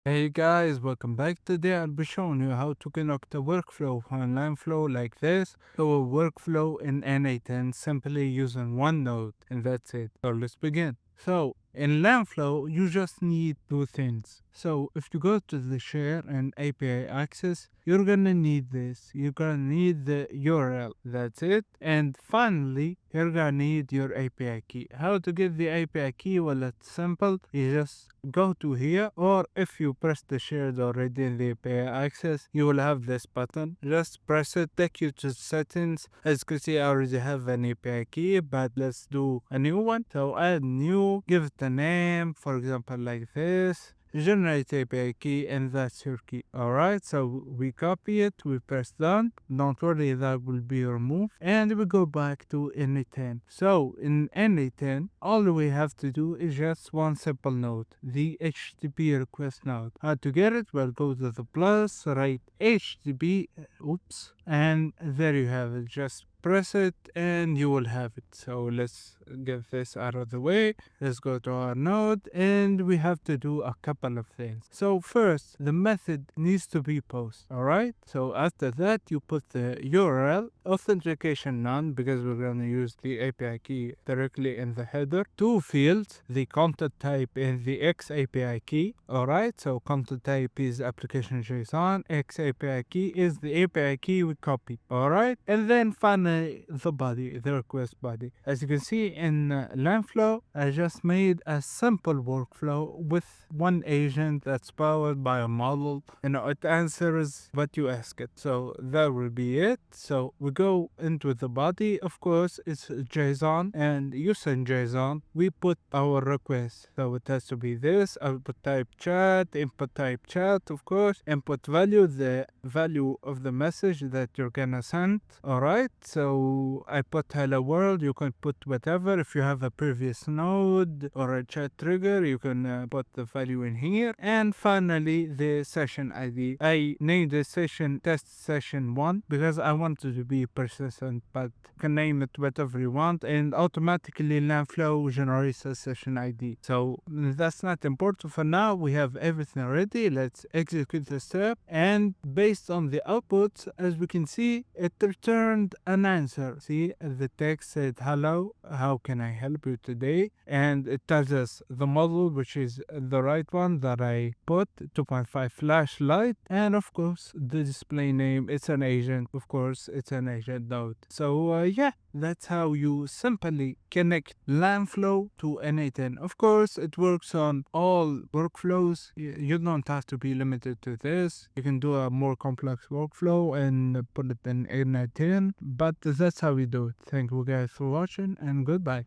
Hey guys, welcome back. Today I'll be showing you how to connect a workflow on Langflow like this to a workflow in N8N simply using one node, and that's it. So let's begin. So in Langflow, you just need two things. So if you go to the share and API access, you're gonna need this. You're gonna need the URL. That's it. And finally, you're gonna need your API key. How to get the API key? Well, it's simple. You just go to here, or if you press the shared already in the API access, you will have this button. Just press it, take you to settings. As you can see, I already have an API key, but let's do a new one. So add new, give it a name, for example, like this. Generate API key, and that's your key. Alright, so we copy it, we press done. Don't worry, that will be removed. And we go back to N8N. So in N8N, all we have to do is just one simple node, the HTTP request node. How to get it? Well, go to the plus, write HTTP, and there you have it. Just press it and you will have it. So let's get this out of the way. Let's go to our node, and we have to do a couple of things. So first, the method needs to be post. All right. So after that, you put the URL, authentication none, because we're going to use the API key directly in the header. Two fields, the content type and the X API key. All right. So content type is application JSON. X API key is the API key we copy. All right. And then finally, the body, the request body. As you can see in Langflow, I just made a simple workflow with one agent that's powered by a model. It answers what you ask it. So that will be it. So we go into the body. Of course, it's JSON, and using JSON, we put our request. So it has to be this: output type chat, input type chat, of course, input value, the value of the message that you're gonna send. All right. So I put hello world. You can put whatever. If you have a previous node or a chat trigger, you can put the value in here. And finally, the session ID. I named the session test session 1 because I want it to be persistent, but you can name it whatever you want, and automatically Langflow generates a session ID. So that's not important for now. We have everything ready. Let's execute the step, and based on the outputs, as we can see, it returned an answer. See, the text said, hello, how can I help you today? And it tells us the model, which is the right one that I put, 2.5 flashlight. And of course, the display name, it's an agent. Of course, it's an agent node. So yeah, that's how you simply connect Langflow to N8N. Of course, it works on all workflows. You don't have to be limited to this. You can do a more complex workflow and put it in N8N, but that's how we do it. Thank you guys for watching, and goodbye.